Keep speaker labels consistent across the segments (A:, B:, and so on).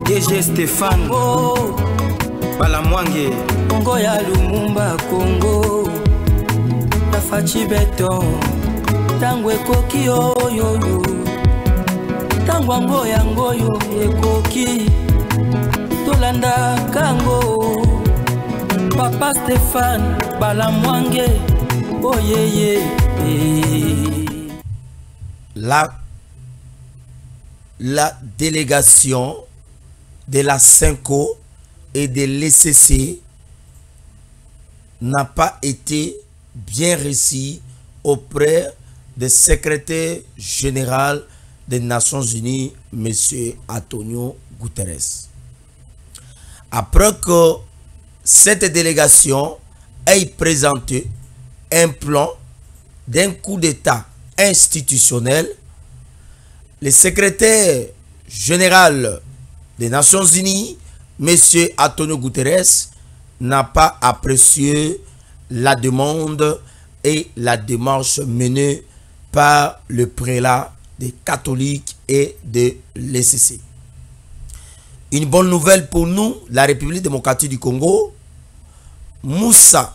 A: DG Stéphane Balamwange
B: Congo ya Lumumba Congo Tafachi Beton Tango ekoki oyoyo Tango ngoyo ekoki Tolanda kango Papa Stéphane Balamwange Oh yeah.
C: La délégation de la CENCO et de l'ECC n'a pas été bien reçue auprès du secrétaire général des Nations Unies, M. Antonio Guterres. Après que cette délégation ait présenté un plan d'un coup d'État institutionnel, le secrétaire général des Nations Unies, M. Antonio Guterres, n'a pas apprécié la demande et la démarche menée par le prélat des catholiques et de l'ECC. Une bonne nouvelle pour nous, la République démocratique du Congo, Moussad,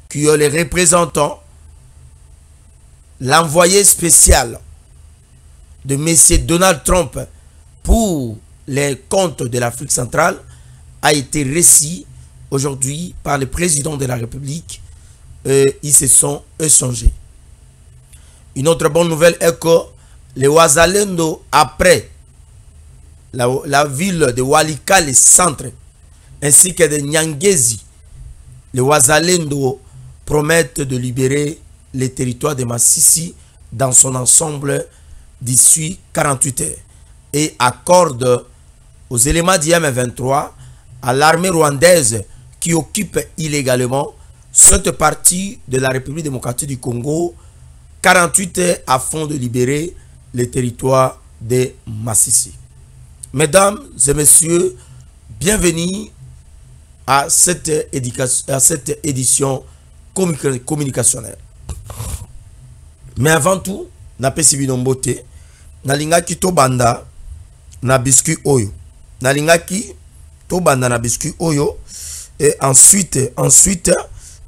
C: qui est le représentant, l'envoyé spécial de M. Donald Trump pour les comptes de l'Afrique centrale, a été reçu aujourd'hui par le président de la République. Ils se sont échangés. Une autre bonne nouvelle est que les Wazalendo, après la ville de Walikale centre, ainsi que de Nyangezi, les Wazalendo promettent de libérer les territoires de Massissi dans son ensemble d'ici 48 heures et accorde aux éléments d'IM23 à l'armée rwandaise qui occupe illégalement cette partie de la République démocratique du Congo 48 heures afin de libérer les territoires de Massissi. Mesdames et messieurs, bienvenue à cette édition communicationnelle. Mais avant tout, na pesi binombote, na lingaki to banda na biscuit oyo. Na lingaki to banda na biscuit oyo et ensuite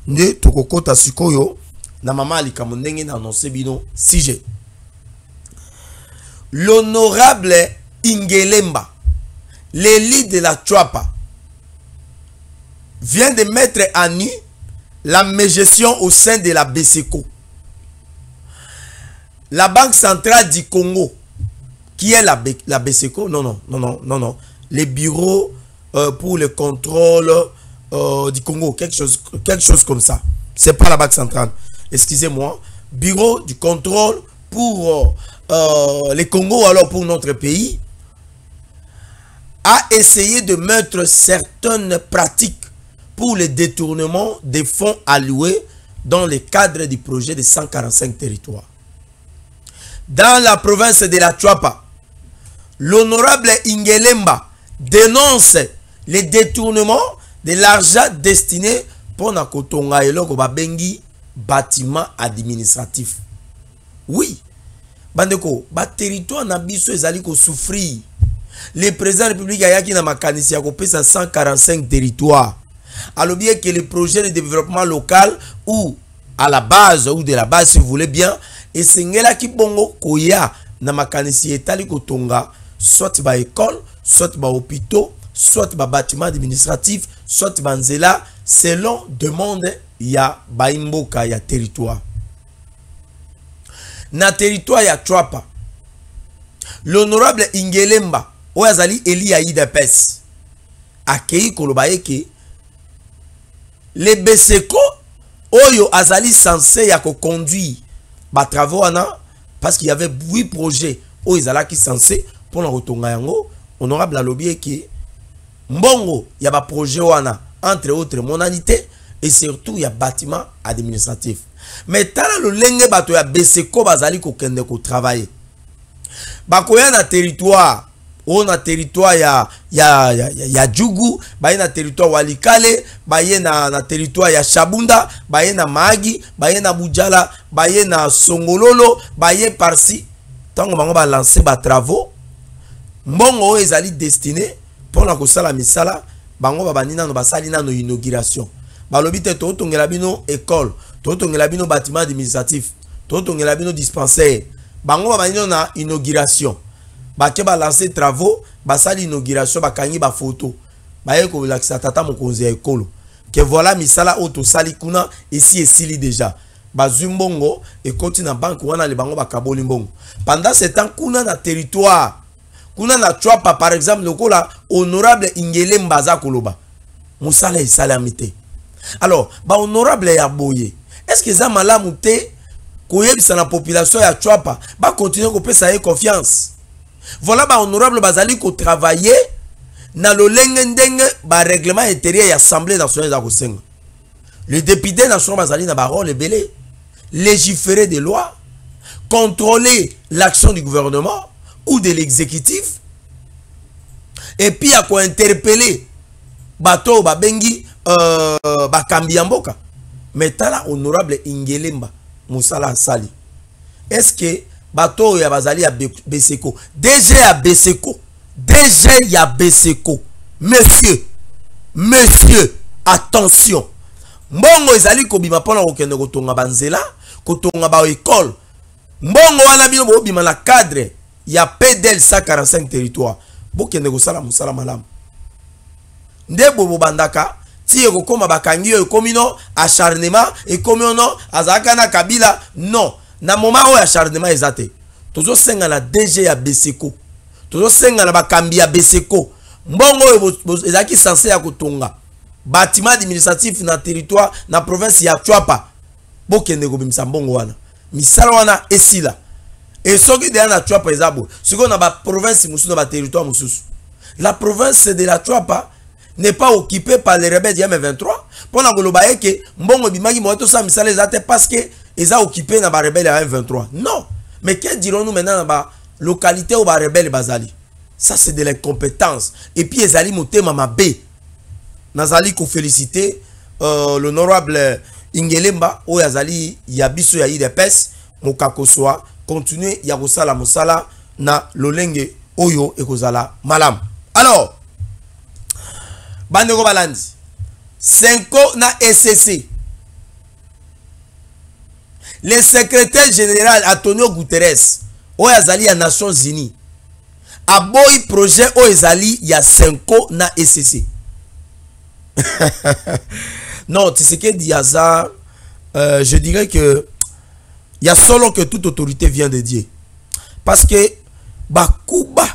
C: ne tokokota sikoyo na mama alikamu ndenge na annonce bino sujet. L'honorable Ingelemba, l'élite de la Chwapa, vient de mettre à nu la mégestion au sein de la BCECO. La Banque centrale du Congo, qui est la BCECO, non, les bureaux pour le contrôle du Congo, quelque chose comme ça. C'est pas la Banque centrale, excusez-moi. Bureau du contrôle pour le Congo, alors pour notre pays, a essayé de mettre certaines pratiques pour le détournement des fonds alloués dans le cadre du projet de 145 territoires. Dans la province de la Chwapa, l'honorable Ingelemba dénonce le détournement de l'argent destiné pour na kotonga eloko babengi bâtiment administratif. Oui, bandeko, ba territoire na biso ezali ko souffrir. Le président de la République ayaki na makanisi ya kopesa 145 territoires. Alors bien que le projet de développement local ou à la base ou de la base si vous voulez bien, et sengela ki bongo koya na makanisi etali kotonga soit ba école, soit ba hôpitaux, soit ba bâtiment administratif, soit ba nzela selon demande ya ba imboka ya territoire. Na territoire ya Chwapa, l'honorable Ingelemba Oazali Eli Aïda Pes akei kolobaeke les BCECO Oyo Azali censé ya ko conduire ba travaux ana parce qu'il y avait 8 projets Oyo Azala qui censé pour la rotonga yango honorable alobi que mbongo ya ba projet wana entre autres monanité et surtout il y a bâtiment administratif. Mais tala le lenge bato ya BCECO bazali ko kende ko travailler. Bakoya na territoire on a territoire ya Djougou, baye na territoire Walikale, baye na territoire ya Shabunda, baye na Magi, baye na Bujala, baye na Songololo, baye par-ci. Tant que ba lancer ba travaux, mbongo ezali destiné pour la kosala misala bango babandina no basali na no inauguration balobi te to tongela bino école to tongela bino bâtiment administratif to tongela bino dispensaire bango babandina na inauguration baké ba lancer travaux basali inauguration bakangi ba photo baye ko lakisa tata mokonzi ya ekolo que voilà misala auto sali kuna ici esili déjà bazumbongo et continue na banque wana le bango bakaboli mbongo pendant ce temps kuna na territoire kuna na Chwapa par exemple lokola honorable Ingele Mbaza koloba musala esalamite alors ba honorable ya boye est-ce que ça malamu te koyebisa na population ya Chwapa ba continuer ko pesa confiance voilà ba honorable bazali ko travailler na lolenge ndenge ba règlement intérieur ya assemblée nationale za kosenga le député national bazali na ba rôle belé légiférer des lois contrôler l'action du gouvernement ou de l'exécutif et puis à quoi interpeller bato babengi bakambi ya mboka mais tala honorable Ingelemba musala sali est-ce que bato ya bazali ya Beseko DG ya Beseko DG ya Beseko monsieur attention mbongo ezali kobima pona kokende kotonga banzela kotonga ba école mbongo wana bino bobima na cadre ya PDL 145 territoire bokende kosala musala malamu nde bobo bandaka ti ekokoma bakangi yo ekomino acharnement ekomino azaka na Kabila non na moment oyo acharnement ezate tozo senga na DG ya Beseko tozo senga na bakambi ya Beseko mbongo oyo ezaki censé ya kotonga bâtiment administratif na territoire na province ya Chwapa bokende kobimisa mbongo wana misala wana esila et soki de na Chwapa ezabo siko na ba province mususu na ba territoire mususu la province de la Chwapa n'est pas occupée par les rebelles du M23 pour na koloba eke mbongo bimaki moto sa misala ezate parce que eza occupé na ba rebelle ya M23 non mais que dirons-nous maintenant na ba localité ou ba rebelle bazali ça c'est de l'incompétence et puis ezali motema mabe nazali ko féliciter l'honorable Ingelemba o yazali ya biso ya IDPS mokakoswa continuer ya kosala mosala na lolenge oyo ekozala malam. Alors bandeko balandi Senko na SCC le secrétaire général Antonio Guterres o yazali ya Nations Unies aboyi projet o ezali ya Senko na SCC. Non, tu sais que Diaza, je dirais que il y a solo que toute autorité vient de Dieu. Parce que Bakuba,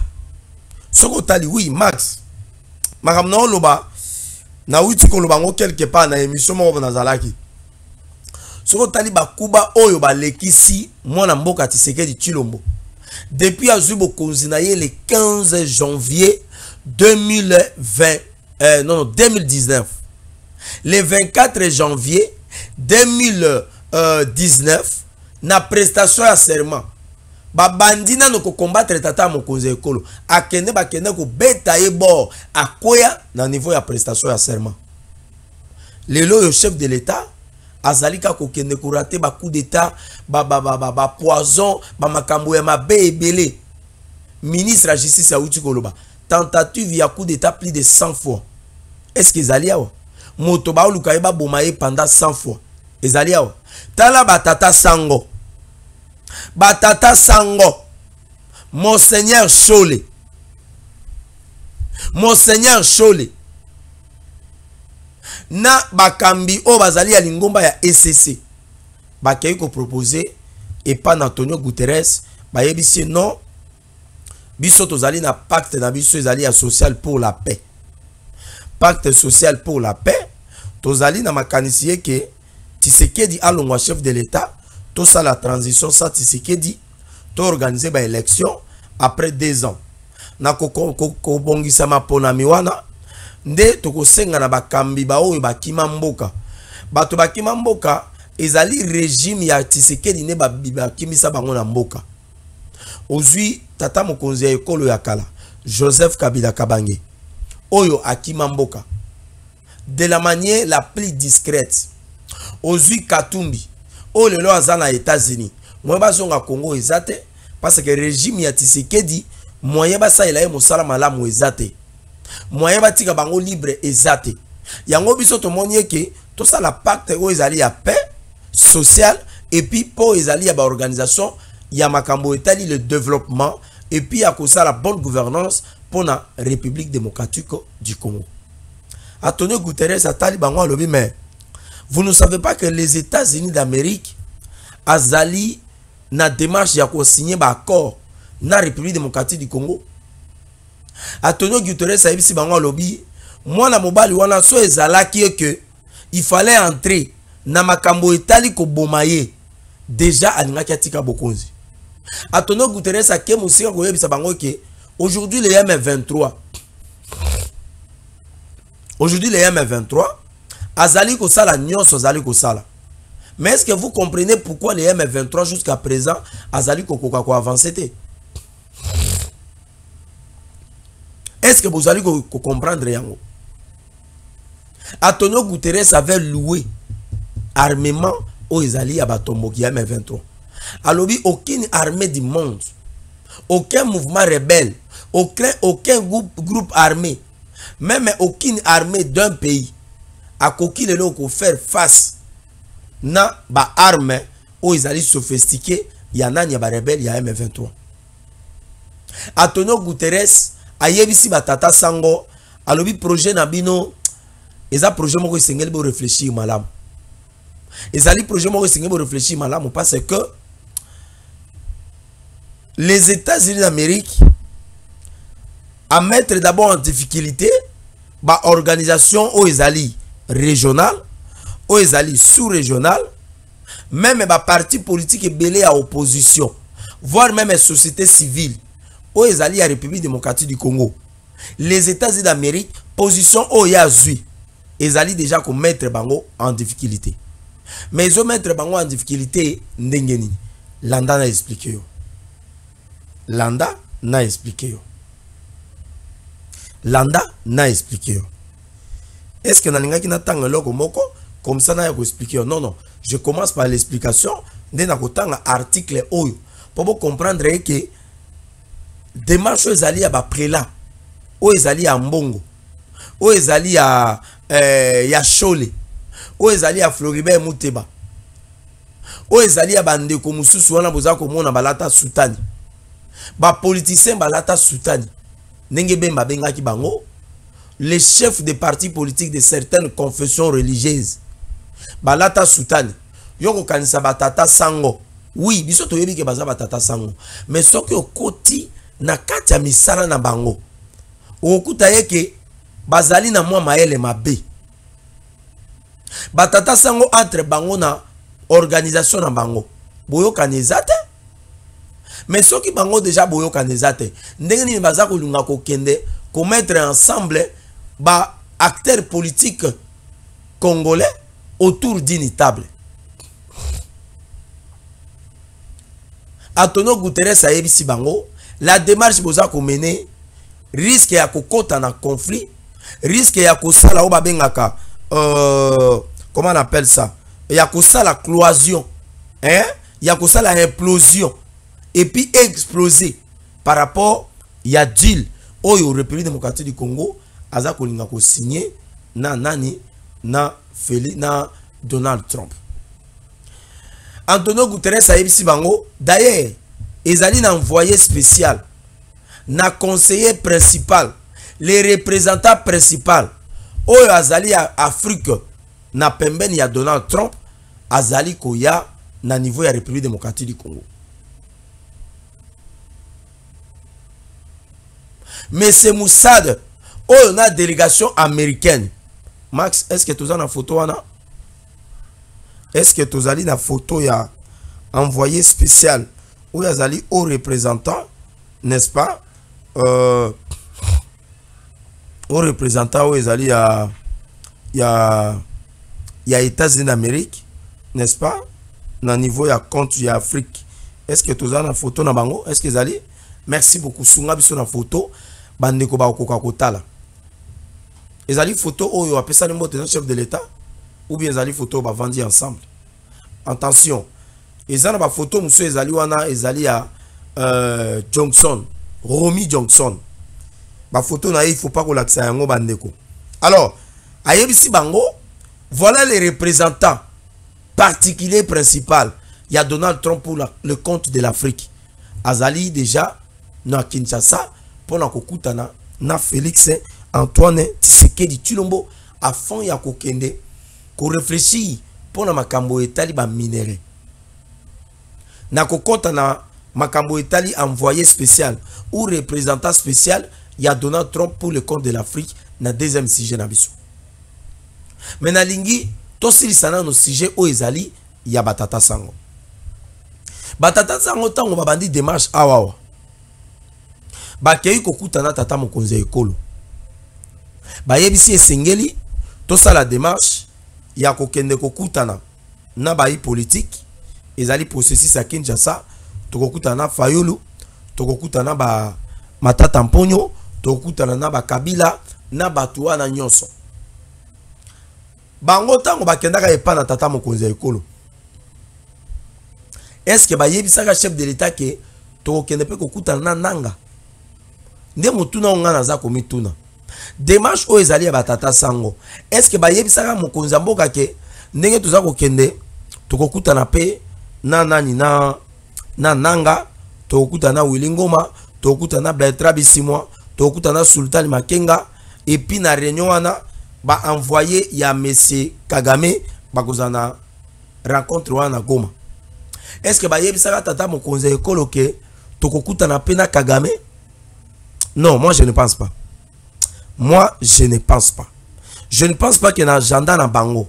C: Sokotali, oui, Max, Maramna Loba, na witi ko loba ngo quelque part na émission mo na zalaki. Sokotali Bakuba oyo ba lekisi mwana mboka Tshisekedi Tshilombo. Depuis azubo konzinaye le 15 janvier 2019. Le 24 janvier 2019, na prestation à serment, babandina no ko combattre tata mokonzi ekolo akende bakende ko beta ebo akoya na niveau ya prestation à serment. Lelo yo chef de l'état azalika ko kende ko rater ba coup d'état ba poison ba makambo ya mabe ebele. Ministre la justice a uti koloba tentative ya coup d'état plus de 100 fois. Est-ce que Zaliawa moto ba olukaeba bomaye pendant 100 fois. Ezaliawa tala batata sango Monseigneur Chole na bakambi o bazali ya lingomba ya SCC bakei ko proposer et pas Antonio Guterres bayebisi non biso tozali na pacte na biso ezali ya social pour la paix. Pacte social pour la paix tozali na makanisiye ke Tshisekedi alongwa chef de l'état tout ça la transition ça Tshisekedi to organiser ba élection après 2 ans na ko bongisa mapona miwana nde to ko senga na bakambi ba oyo bakima mboka bato bakima mboka ezali régime ya Tshisekedi ne bakimisa bango na mboka ozui tata mokonzi ya ekolo ya kala Joseph Kabila Kabange oyo akima mboka de la manière la plus discrète ozui Katumbi oyo lelo aza na États-Unis moi bazonga Congo ezate parce que régime ya Tshisekedi moyen basa elaye mosala malamu ezate moyen batika bango libre ezate yango biso tomoni ke tout ça la pacte o ezali ya paix sociale et puis pour ezali ya ba organisation ya makambo etali le développement et puis à cause la bonne gouvernance pour la République démocratique du Congo. Antonio Guterres a tali bango alobi mais vous ne savez pas que les États-Unis d'Amérique azali na démarche ya ko signer ba accord na République démocratique du Congo. Antonio Guterres a dit bango alobi moi na mobali wana so ezalaki que il fallait entrer na makambo etali ko bomaye déjà alingaki atika bokonzi. Antonio Guterres a ké musika ko yebisa bango ke aujourd'hui les M23 azali ko sala nyonso azali ko sala. Mais est-ce que vous comprenez pourquoi les M23 jusqu'à présent azali ko avancer? Est-ce que vous allez comprendre yango? Antonio Guterres avait loué armement aux Israéliens à Batomboki M23. Alors, aucune armée du monde, aucun mouvement rebelle, aucun groupe armé, même aucune armée d'un pays a coquille le pour faire face na ba arme aux Israéliens sophistiqués, il y en a ni ba rebelle, il y a M23. Antonio Guterres a yebisi batata sango alobi projet nabino eza projet moko esengeli bo réfléchir malamu. Ezali projet moko esengeli bo réfléchir malamu parce que les États-Unis d'Amérique à mettre d'abord en difficulté ba organisation au ezali régionale, au ezali sous-régionale, même ba parti politique belé à opposition, voire même société civile. Au ezali à République démocratique du Congo. Les États-Unis d'Amérique position au yazui. Ezali déjà qu'on mettre bango en difficulté. Mais ils ont mettre bango en difficulté ndengeni. Landa n'a expliqué yo. Landa n'a expliqué yo. Landa n'a expliqué yo. Est-ce que nalinga ki natanga loko moko comme ça n'a expliqué yo? Non non, je commence par l'explication de na kotanga article oyo pour comprendre que démarche ezali ya ba prélat o ezali ya mbongo o ezali ya Chole o ezali ya Floribert Muteba o ezali ya bandeko mususu wana boza komona balata soutani ba politicien balata soutani ndenge bemba bengaki bango les chefs de partis politiques de certaines confessions religieuses balata soutani yoko kanisa batata sango oui biso toyebi ke baza batata sango mais soki okoti na kati ya misala na bango okuta yeke bazali na mwa maele mabe batata sango entre bango na organisation na bango boyokani eza te. Mais soki bango déjà boyokani eza te ndenge nini baza kolunga kokende ko mettre ensemble ba acteurs politiques congolais autour d'une table. Antonio Guterres a yebisi bango la démarche boza ko mener risque ya kokota na conflit, risque ya kosala o babengaka comment on appelle ça, ya kosala cloison, hein, ya kosala implosion et puis exploser par rapport ya deal oyo République démocratique du Congo aza kolinga ko signer na nani na Donald Trump. Antonio Guterres a yebisi bango d'ailleurs ezali na envoyé spécial na conseiller principal les représentants principal oyo azali à Afrique na pembeni ya Donald Trump azali koya na niveau ya République démocratique du Congo. Mais c'est Moussad oyo na délégation américaine. Max, est-ce que tu as une photo wana? Est-ce que tu as une photo ya envoyé spécial ou azali au représentant, n'est-ce pas? Au représentant où azali ya États-Unis d'Amérique, n'est-ce pas? Na niveau ya compte ya Afrique. Est-ce que tu as une photo na bango? Est-ce que azali? Merci beaucoup. Sunga biso na photo bandeko ba koka kotala. Ezali photo oyo apesa nimbote na chef de l'État ou bien ezali photo ba vandi ensemble. Attention. Ezana ba photo muso ezali wana ezali ya Johnson Romy Johnson. Ba photo na il faut pas qu'on l'accès yango bandeko. Alors, ayebisi bango, voilà les représentants particuliers principal. Il y a Donald Trump pour le compte de l'Afrique. Azali déjà na Kinshasa pour na kokutana na Félix Antoine Tshisekedi Tshilombo à fond ya kokende ko réfléchir pour na makambo etali ba minéraux. Na kokota na makambo etali envoyé spécial ou représentant spécial, il y a Donald Trump pour le compte de l'Afrique na deuxième sujet na biso. Mais na lingi to silisana no sujet o ezali ya batata sango. Batata sango tango babandi démarche awawa. Bakei kokutana tata mokonzi ekolo. Bayebisi esengeli to sala démarche ya kokende kokutana na bayi politique ezali processus à Kinshasa to kokutana Fayulu to kokutana ba Matata Mponyo to kokutana na ba Kabila na batuwa na nyonso. Bango tango bakendaka epana tata mokonzi ekolo. Est-ce que bayebisaka chef de l'État que to kende pe kokutana na nanga? Nde mutuna ongana za komituna. Démarche o ezali ya batata sango. Est-ce que bayebisaka mokonzi mboka ke ndenge tuza kokende to kokutana pe na nani na nanga to kokutana Willy Ngoma to kokutana Bertrand Bisimwa to kokutana Sultan Makenga et puis na réunion wana ba envoyé ya monsieur Kagame bakozana rencontre wana Goma. Est-ce que bayebisaka tata mokonzi ekolo ke tokokutana pe na Kagame? Non, moi je ne pense pas. Moi je ne pense pas. Je ne pense pas que na agenda na bango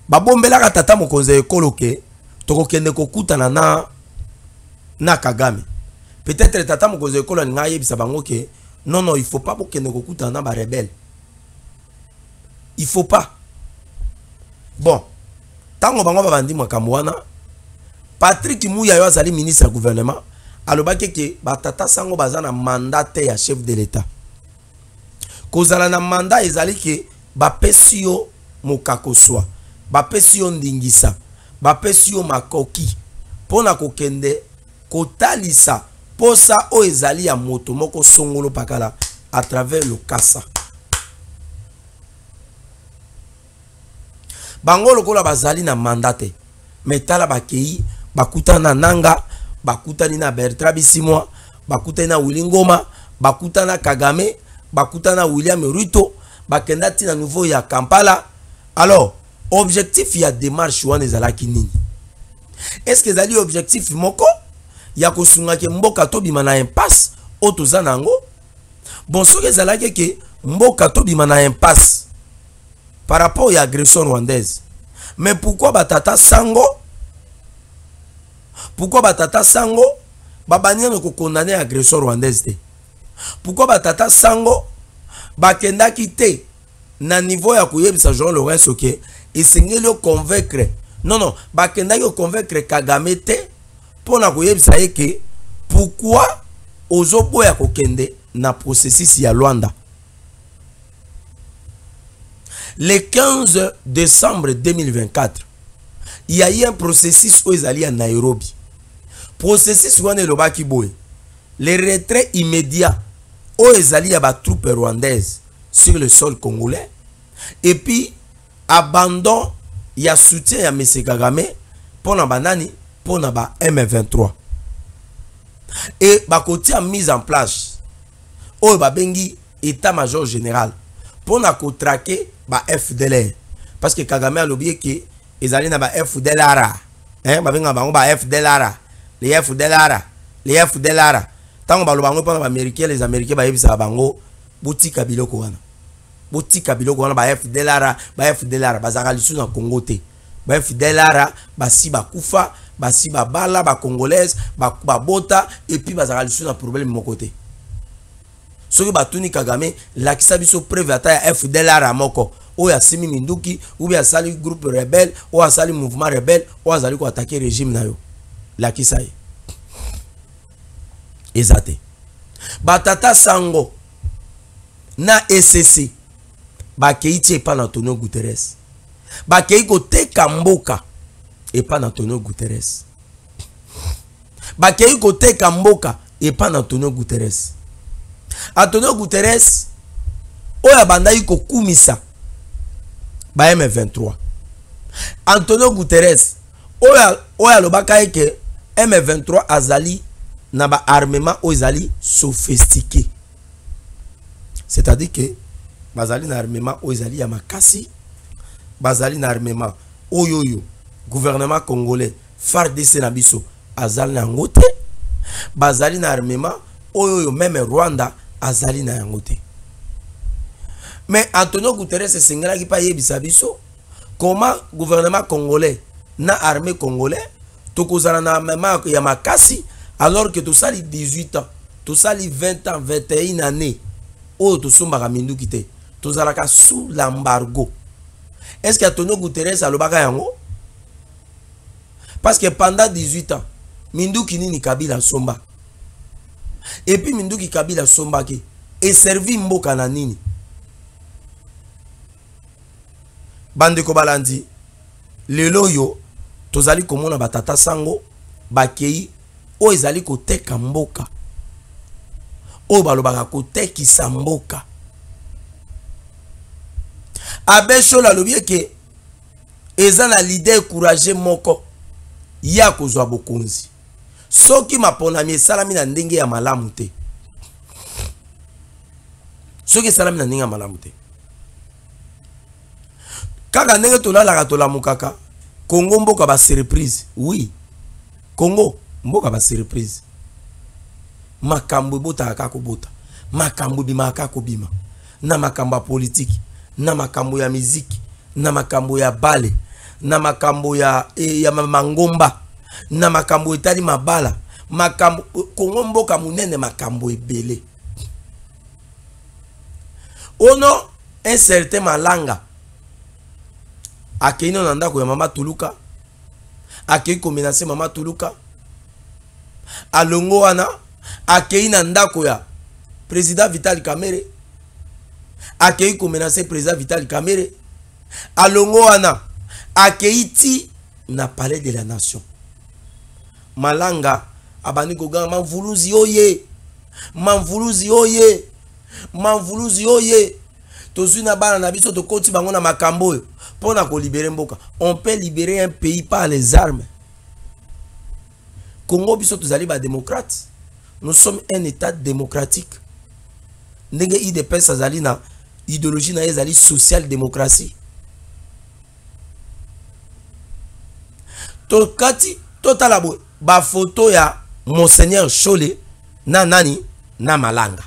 C: babombelaka tata mokonzi ekolo ke tokokende kokutana na Kagame. Peut-être tata mokonzi ekolo nga yebisa bango ke non, il faut pas kokende kokutana na ba rebelle. Il faut pas. Bon, tango bango babandi makambo wana Patrick Mouya yo azali ministre du gouvernement alobaki ke batata sango bazana mandat ya chef de l'État. Kozala na mandat ezali ke bapesi yo mokakoswa, bapesi yo ndingisa, bapesi yo makoki pona kokende kotalisa posa o ezali ya moto moko songolo pakala à travers le kasa. Bango lokola bazali na mandate metala bakei bakutana nanga bakutani na Bertrand Bisimwa bakutani na Willy Ngoma bakutana na Kagame bakutana na William Ruto bakenda tina nouveau ya Kampala. Alors objectif ya démarche wana ezalaki nini? Est-ce que ezali objectif moko ya kosunga ke mboka to bima na impasse o toza nango? Bon soki ezalaki ke mboka to bima na impasse par rapport à l'agression rwandaise. Mais pourquoi batata sango? Pourquoi batata sango? Babania ne condamné l'agression rwandaise. Pourquoi batata sango? Bakenda kite na niveau ya koyebisa Jean Laurent Soke esengeli convaincre. Non, bakenda yo convaincre Kagame te pour na koyebisa eke pourquoi ozobo ya kokende na processus ya Luanda. Le 15 décembre 2024, il y a eu un processus où ils allaient à Nairobi. Processus où le baki boy. Le retrait immédiat où ils allaient à la troupe rwandaise sur le sol congolais. Et puis, abandon, il y a soutien à M. Kagame pour la banani, pour la M23. Et Bakoti a mis en place où Babengi état-major général pour la traquer ba FDLR parce que Kagame a oublié que ils allaient na ba FDLR ba benga bango ba FDLR les FDLR tant ba lo bango pour les américains ba yebisa bango botika biloko wana ba FDLR bazaka lisu na Congo te ba FDLR ba si ba kufa ba si ba bala ba congolaise ba bota et puis bazaka lisu na problème mon côté. Soki batuni Kagame la kisabiso preuve ata ya FDLR moko ou ya Simi Minduki ou ya sali groupe rebelle ou ya sali mouvement rebelle ou azali ko attaquer régime na yo la kisaye ezate batata sango na SCC bakeitie pa na Antonio Guterres bakei ko teka mboka e pa na Antonio Guterres bakei ko teka mboka et pas Antonio Guterres. Antonio Guterres oya bandai ko kumisa ba M23. Antonio Guterres oya lobaka eke M23 azali na ba armement ozali sophistiqué. C'est-à-dire que bazali na armement ozali ya makasi, bazali na armement oyoyo gouvernement congolais FARDC na biso azali na ngote, bazali na armement oyoyo même Rwanda azali na yangote. Mais Antonio Guterres sengela ki pa yebisa biso comment gouvernement congolais na armée congolais tokozala na armement ya makasi alors que tout ça 18 ans, tout ça 20 ans, 21 années oh to sombaka minduki te tozalaka sous l'embargo. Est-ce que Antonio Guterres alobaka yango? Parce que pendant 18 ans minduki nini Kabila somba, et puis minduki Kabila somba ki et servi mboka na nini? Bandeko balandi lelo yo tozali komona batata sango bakei o ezali koteka mboka o balobaka kotekisa mboka. Abesho la lobi ke eza na leader courageux moko ya kozwa bokonzi soki mapona mi salami na ndenge ya malamu te, soki salami na ndenge ya malamu te kaka ndenge tolalaka tolamukaka Congo mboka ba surprise. Oui, Congo mboka ba surprise. Makambo bota akako bota, makambo bima akako bima, na makambo politique, na makambo ya muziki, na makambo ya bale, na makambo ya mangomba, na makambo etali mabala, makambo Congo mboka munene makambo ebele. Ono un certain Malanga akei no ndako ya mama Tuluka, akei ko menacer mama Tuluka, alongo wana akei na ndako ya président Vital Kamerhe, akei ko menacer président Vital Kamerhe, alongo wana akei ti na palais de la nation. Malanga abani ko ganga mamvuluzi oye, mamvuluzi oye, mamvuluzi oye. Tozuna bana na biso to koti bango na makambo pona ko libérer mboka. On peut libérer un pays par les armes. Congo biso tozali ba démocrate. Nous sommes un état démocratique. Ndenge IDPS azali na idéologie na ezali social démocratie. To kati totala ba photo ya Monseigneur Chole na nani na Malanga.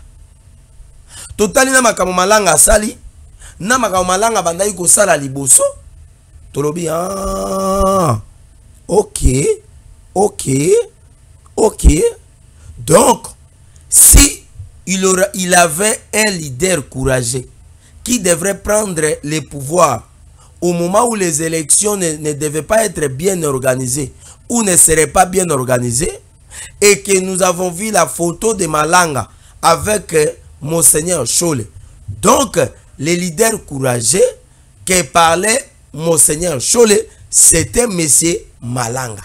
C: Totali na makambo Malanga asali na makambo Malanga bandai ko sala liboso tolobi ok. Donc si il avait un leader courageux qui devrait prendre les pouvoirs au moment où les élections ne devaient pas être bien organisées ou ne seraient pas bien organisées, et que nous avons vu la photo de Malanga avec Monseigneur Chole. Donc, les leaders courageux qui parlait Monseigneur Chole, c'était Monsieur Malanga.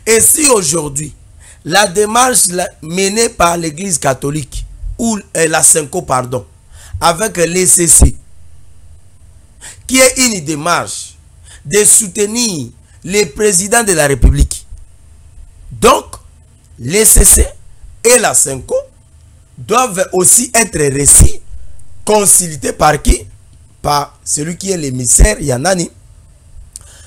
C: Et si aujourd'hui, la démarche menée par l'Église catholique, ou la Senko, pardon, avec l'ECC, qui est une démarche de soutenir les présidents de la République, donc l'ECC et la Senko doivent aussi être récits, consultés par qui? Par celui qui est l'émissaire, Yanani,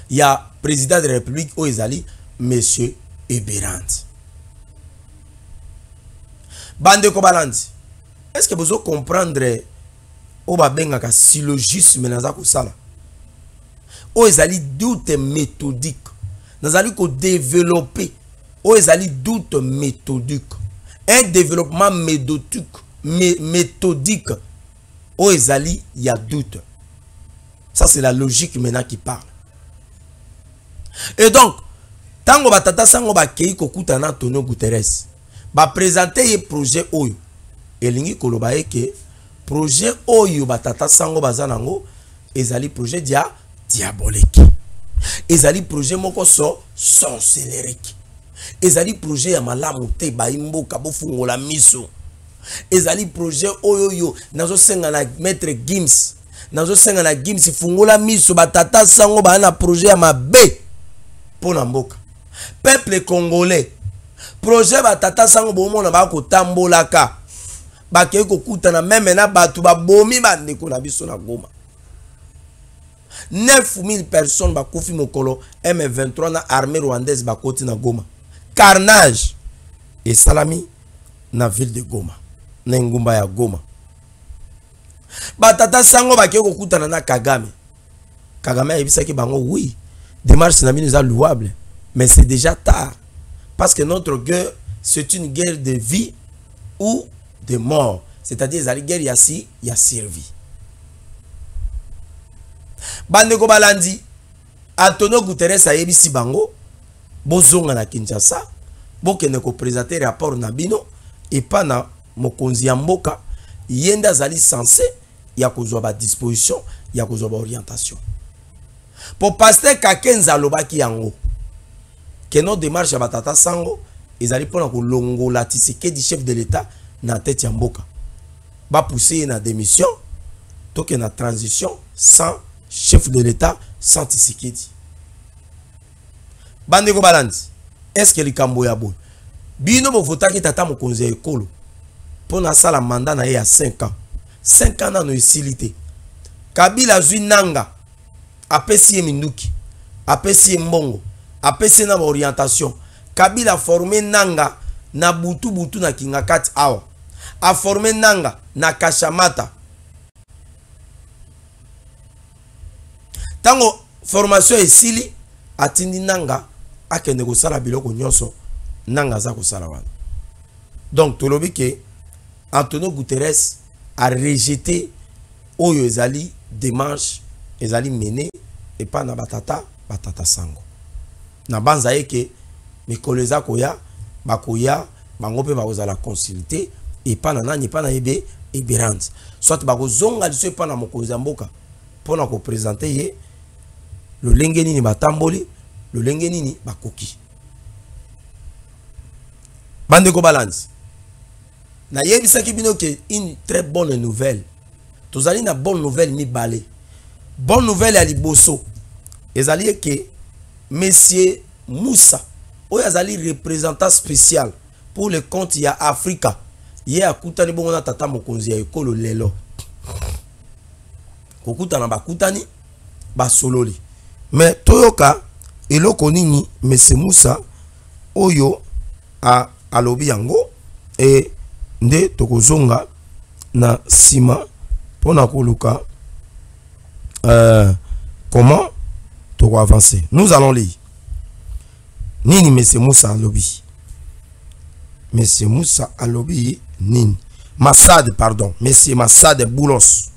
C: il y a président de la République Oezali, Monsieur Eberand. Bande Kobalandi, est-ce que vous comprendre Obabenga syllogisme naza kusala? Oezali doute méthodique, nazali ko développer, Oezali doute méthodique. Un développement méthodique. Au Ezali, il y a doute. Ça, c'est la logique maintenant qui parle. Et donc, tango batata sango ba kei kokuta na Antonio Guterres ba présenter un projet oyo. Elingi koloba ke projet oyo batata sango bazanango ezali projet diabolique. Ezali projet moko sorcellerie. ezali projet ya malamu te baimboka bofungola miso. Ezali projet oyoyo nazo senga na maître Gims. Nazo senga na Gims fungola miso batata sango ba na projet ya mabe pona mboka. Peuple congolais. Projet batata sango bomona ba ko tambolaka. Ba ke ko kutana meme na batu ba bomi ba ndeko na biso na Goma. 9000 personnes ba kufi mokolo M23 na armée rwandaise ba koti na Goma. Carnage et salami na ville de Goma. Na ngumba ya Goma. Batata sango ba ke ko kutana na Kagame. Kagame a ebisaki bango oui. Démarche na bino louable, mais c'est déjà tard. Parce que notre guerre, c'est une guerre de vie ou de mort. C'est-à-dire, la guerre yassi, ya servi. Bandeko balandi, Antonio Guterres a yebisi bango, bozonga na Kinshasa, bokene ko présenter rapport na bino, et pas na mokonzi ya mboka, yenda zali censé, ya kozwa ba disposition, ya kozwa ba orientation. Pour pasteur Kakenza lobaki yango, que nos démarches à batata sango, ils allaient prendre ko longo la tisike du chef de l'État na tête ya mboka. Ba pousser na démission, toke na transition sans chef de l'État, sans Tshisekedi. Bandeko balandi, est-ce que likambo ya boy? Bino bo votaki tata mokonzi ya ekolo. Pona sala mandat na ye ya 5 ans. 5 ans na no esilité. Kabila zui nanga, apesi minduki, apesi mbongo, apesi na orientation. Kabila formé nanga na butu butu na kingakati awa. A formé nanga na Kashamata. Tango formation esili atindi nanga akende ko sala biloko nyonso nanga za ko sala wana. Donc tolobi ke Antonio Guterres a rejeté oyo ezali démarche ezali mené et pas na batata sango. Na banza eke mikolo eza koya bakoya bango pe bakozala consulter et pas na nani pas na ebe eberand. Soit bakozonga liso pa na mokonzi ya mboka pona ko présenter ye le lenge nini batamboli, le lenge nini bakoki. Bandeko balandi. Na yebisaki bino ke une très bonne nouvelle. Tozali na bonne nouvelle mi balé. Bonne nouvelle à liboso. Ezali que Monsieur Moussa, oyazali représentant spécial pour le compte ya Africa. Ye akutani bongo tata mokonzi ya ekolo lelo. Kokutana bakutani ba sololi. Mais toyoka eloko nini Monsieur Moussa oyo a alobi yango et nde tokozonga na sima pona koluka comment to avancer. Nous allons lire. Nini Monsieur Moussa alobi. Monsieur Moussa alobi nini. Massad pardon. Monsieur Massad Boulos.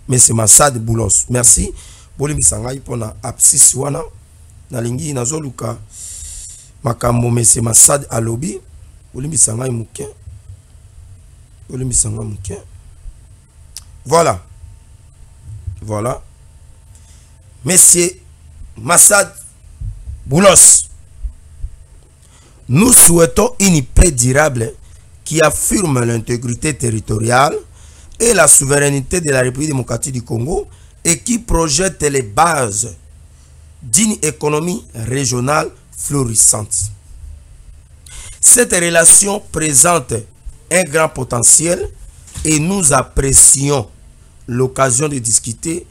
C: Monsieur Massad Boulos. Merci. Boli misangai pona absis wana na lingi nazoluka makambo Monsieur Massad alobi. Boli misangai muke. Boli misangai muke. Voilà. Voilà. Monsieur Massad Boulos. Nous souhaitons une paix durable qui affirme l'intégrité territoriale et la souveraineté de la République démocratique du Congo et qui projette les bases d'une économie régionale florissante. Cette relation présente un grand potentiel et nous apprécions l'occasion de discuter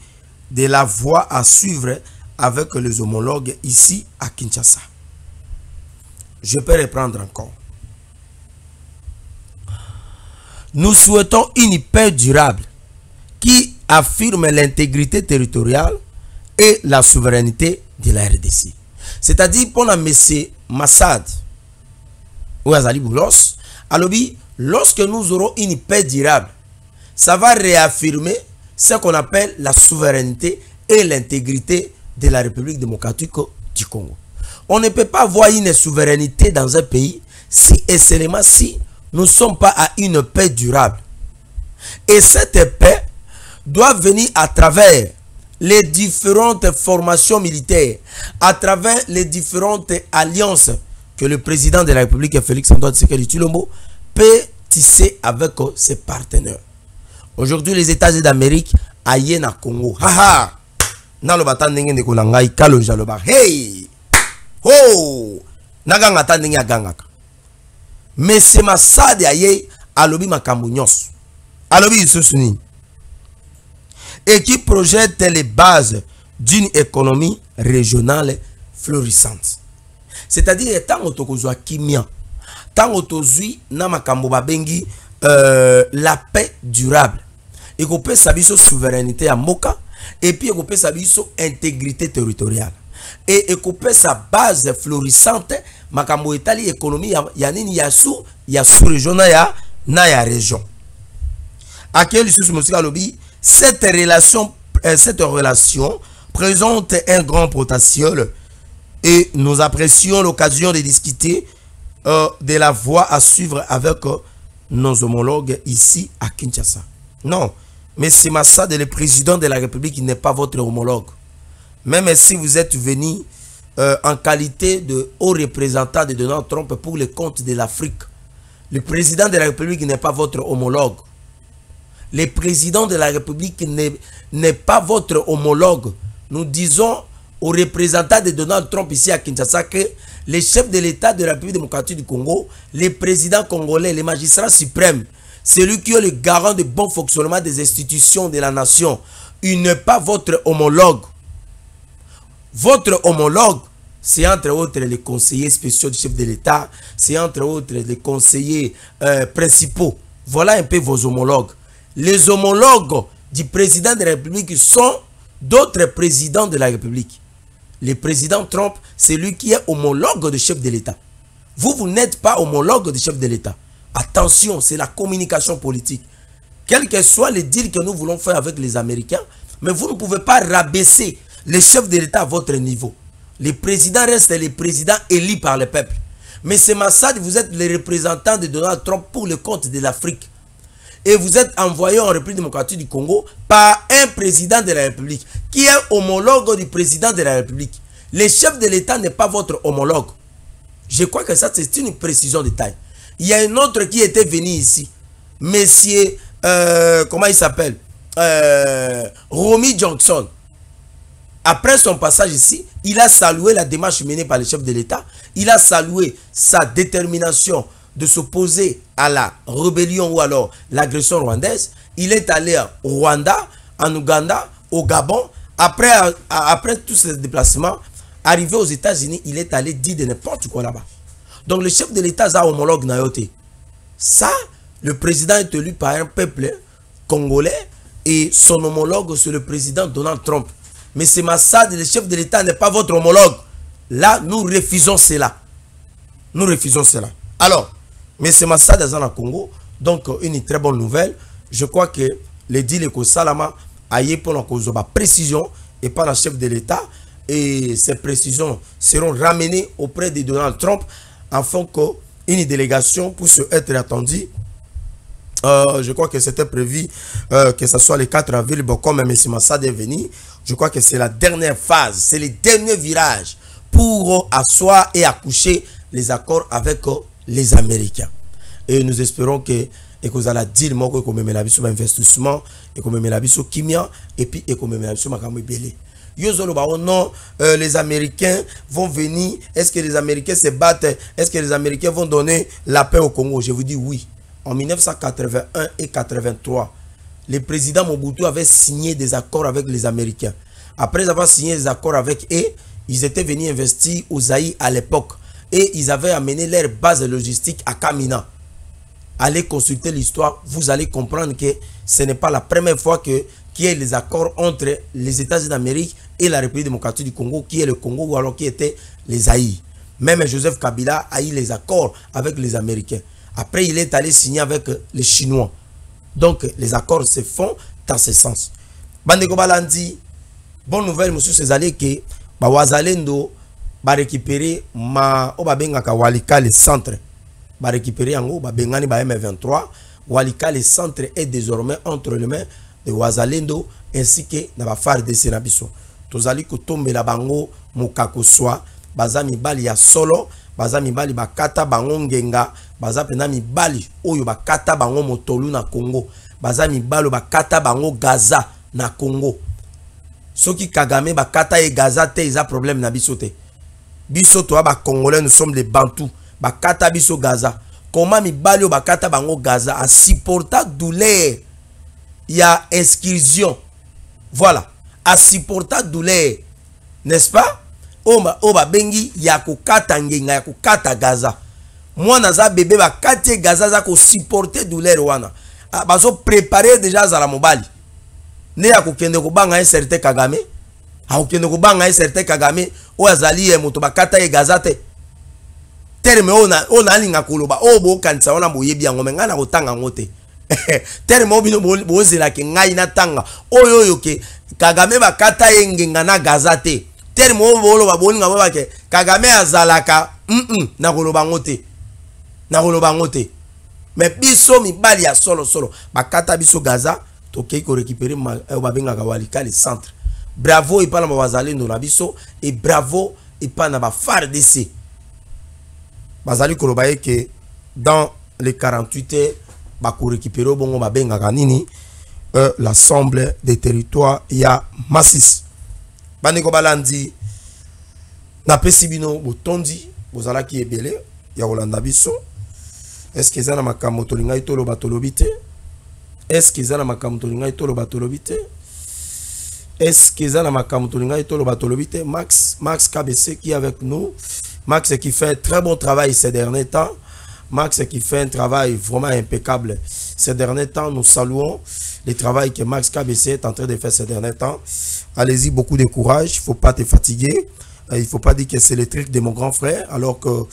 C: de la voie à suivre avec les homologues ici à Kinshasa. Je peux reprendre encore. Nous souhaitons une paix durable qui affirme l'intégrité territoriale et la souveraineté de la RDC. C'est-à-dire pour M. Massad ou Azali Boulos, lorsque nous aurons une paix durable, ça va réaffirmer ce qu'on appelle la souveraineté et l'intégrité de la République démocratique du Congo. On ne peut pas avoir une souveraineté dans un pays si et seulement si nous ne sommes pas à une paix durable. Et cette paix doit venir à travers les différentes formations militaires, à travers les différentes alliances que le président de la République, Félix Antoine Tshisekedi Tshilombo, peut tisser avec ses partenaires. Aujourd'hui, les États-Unis d'Amérique aillent na Congo. Haha! Na lo bata ndenge ndeko na ngai kalo jaloba. Hey! Oh! Naganga ta ndenge agangaka. Mais c'est ma sade aye alobi makambo nyonso. Alobi isusu nini? Et qui projette les bases d'une économie régionale florissante. C'est-à-dire tant otokozwa kimia, tant otozui na makambo babengi la paix durable. Et qu'on peut sabiso souveraineté à Moka et puis qu'on peut sabiso intégrité territoriale. Et qu'on peut sa base florissante makambo etali économie ya nini ya sous région ya région. À quel sous musika lobby cette relation présente un grand potentiel et nous apprécions l'occasion de discuter de la voie à suivre avec nos homologues ici à Kinshasa. Non, mais c'est Massad, le président de la République, qui n'est pas votre homologue. Même si vous êtes venu en qualité de haut représentant de Donald Trump pour les comptes de l'Afrique, le président de la République n'est pas votre homologue. Le président de la République n'est pas votre homologue. Nous disons aux représentants de Donald Trump ici à Kinshasa que les chefs de l'État de la République démocratique du Congo, les présidents congolais, les magistrats suprêmes, celui qui est le garant du bon fonctionnement des institutions de la nation, il n'est pas votre homologue. Votre homologue, c'est entre autres les conseillers spéciaux du chef de l'État, c'est entre autres les conseillers principaux. Voilà un peu vos homologues. Les homologues du président de la République sont d'autres présidents de la République. Le président Trump, c'est lui qui est homologue du chef de l'État. Vous n'êtes pas homologue du chef de l'État. Attention, c'est la communication politique. Quel que soit le deal que nous voulons faire avec les Américains, mais vous ne pouvez pas rabaisser les chefs de l'État à votre niveau. Les présidents restent les présidents élus par le peuple. Mais c'est Massad, vous êtes les représentants de Donald Trump pour le compte de l'Afrique. Et vous êtes envoyé en République démocratique du Congo par un président de la République qui est homologue du président de la République. Le chef de l'État n'est pas votre homologue. Je crois que ça, c'est une précision de taille. Il y a un autre qui était venu ici. Monsieur, comment il s'appelle? Romy Johnson. Après son passage ici, il a salué la démarche menée par le chef de l'État. Il a salué sa détermination de s'opposer à la rébellion ou alors l'agression rwandaise. Il est allé au Rwanda, en Ouganda, au Gabon. Après tous ces déplacements, arrivé aux États-Unis, il est allé dire de n'importe quoi là-bas. Donc le chef de l'État a homologue Nayote. Ça, le président est élu par un peuple congolais et son homologue, c'est le président Donald Trump. Mais c'est Massad, le chef de l'État n'est pas votre homologue. Là, nous refusons cela. Nous refusons cela. Alors, mais c'est Massad dans le Congo. Donc, une très bonne nouvelle. Je crois que les deals que Salama a eu pour la précision et par le chef de l'État. Et ces précisions seront ramenées auprès de Donald Trump afin qu'une délégation puisse être attendue. Je crois que c'était prévu que ce soit le 4 avril. Bon, comme M. Massad est venu, je crois que c'est la dernière phase, c'est le dernier virage pour asseoir et accoucher les accords avec les Américains. Et nous espérons que vous allez dire que vous avez un investissement, et que vous avez un kimia, et puis que vous avez un non, les Américains vont venir. Est-ce que les Américains se battent? Est-ce que les Américains vont donner la paix au Congo? Je vous dis oui. En 1981 et 1983, le président Mobutu avait signé des accords avec les Américains. Après avoir signé des accords avec eux, ils étaient venus investir au Zaïre à l'époque. Et ils avaient amené leur base logistique à Kamina. Allez consulter l'histoire, vous allez comprendre que ce n'est pas la première fois qu'il y a les accords entre les États-Unis d'Amérique et la République démocratique du Congo, qui est le Congo ou alors qui était les Zaïre. Même Joseph Kabila a eu les accords avec les Américains. Après, il est allé signer avec les Chinois. Donc, les accords se font dans ce sens. Bandeko Balandi, bonne nouvelle, monsieur Césaré, que Wazalendo va récupérer ma Obabengaka Walika le centre. Va récupérer en haut, Babengani ba M23. Walika le centre est désormais entre les mains de Wazalendo ainsi que na Far de Senabiso. Tozali Kotombe la bango Mukako Soa, Bazami Bali ya solo, baza mibali bakata bango ngenga, baza pena mibali oyo bakata bango motolu na Congo, baza mibali bakata bango Gaza na Congo. Soki Kagame bakata e Gaza te, ils a problème na biso te. Biso toa ba Congolais, nous sommes les Bantous. Bakata biso Gaza. Comment mibali o bakata bango Gaza a supporter douleur. Il y a exclusion. Voilà. A supporter douleur. N'est-ce pas? Oba bengi ya kokata ngenga ya kokata Gaza. Moi naza bébé bakate Gaza za ko supporter douleur wana. Bazo préparer déjà za la mobali. Ne ya kokende ko banga un certain Kagame. Ha kokende ko banga un certain Kagame o azali e moto bakata e Gaza te. Terme ona alinga koloba o bo kanisa ona boyebi yango menga na kotanga ngote. Terme obino bozela ke ngai na tanga oyo ke Kagame bakata e ngenga na Gaza te. Terme obolo bolinga ba ke Kagame azalaka na koloba ngote. Na koloba ngote. Mais biso mibali ya solo bakata biso Gaza toke ko récupérer ba benga ka walika le centre. Bravo et pas na bazali no na biso et bravo et pas na ba FARDC. Bazali kolobaye que dans les 48 heures ba ko récupérer bongo ba benga ka nini l'ensemble des territoires ya Massis. Baniko balandi na pesibino botondi bozala ki ebele ya Rolanda biso. Est-ce que zana makambo tolinga itolo batolobite? Est-ce que zana makambo tolinga itolo batolobite? Est-ce que zana makambo tolinga itolo batolobite? Max KBC qui est avec nous. Max qui fait un très bon travail ces derniers temps. Max qui fait un travail vraiment impeccable ces derniers temps. Nous saluons le travail que Max KBC est en train de faire ces derniers temps. Allez-y, beaucoup de courage. Il ne faut pas te fatiguer. Il ne faut pas dire que c'est le truc de mon grand frère, alors que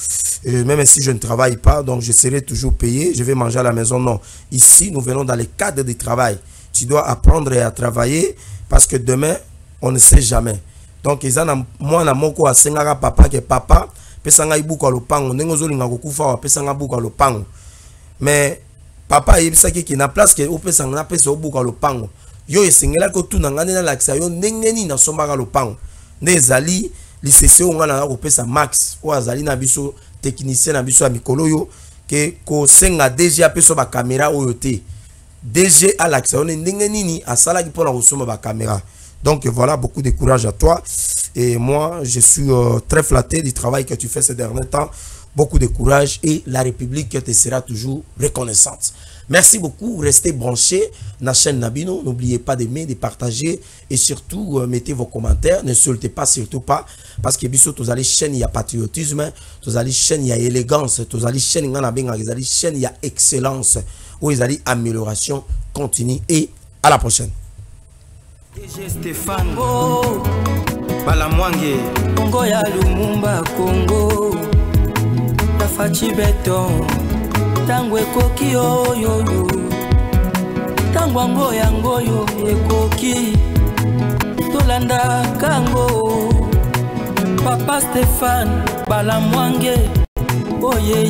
C: même si je ne travaille pas, donc je serai toujours payé, je vais manger à la maison. Non. Ici, nous venons dans le cadre du travail. Tu dois apprendre à travailler parce que demain, on ne sait jamais. Donc, moi, na moko a sengara papa que papa, pesanga ibuka lopango, nengozo linga kokufa wa pesanga buka lopango. Mais papa yebisa ki na place que o pesanga na pesa obuka lopango. Yo esengela ko tuna ngane na laksa yo ndengeni na sombaka lopango. Ndezali l'ICC on a repesa Max ou azali na biso technicien na biso ya mikolo yo ke ko senga DG apeso ba caméra oyo te. DG à l'action ndenge nini asala ki pona kosoma ba caméra. Donc voilà, beaucoup de courage à toi et moi je suis très flatté du travail que tu fais ces derniers temps. Beaucoup de courage et la République te sera toujours reconnaissante. Merci beaucoup, restez branchés dans la chaîne Nabino. N'oubliez pas d'aimer, de partager et surtout mettez vos commentaires. Ne sautez pas, surtout pas, parce que biso tous les chaînes il y a patriotisme, tous les chaînes il y a élégance, tous les chaînes il y a excellence, où il y a amélioration continue et à la prochaine.
B: Stéphane Balamwange Congo ya Lumumba Congo Fachi beton Tango ekoki yo Tango ngoyo ekoki Tolanda kango Papa Stéphane Balamwange Oh yeah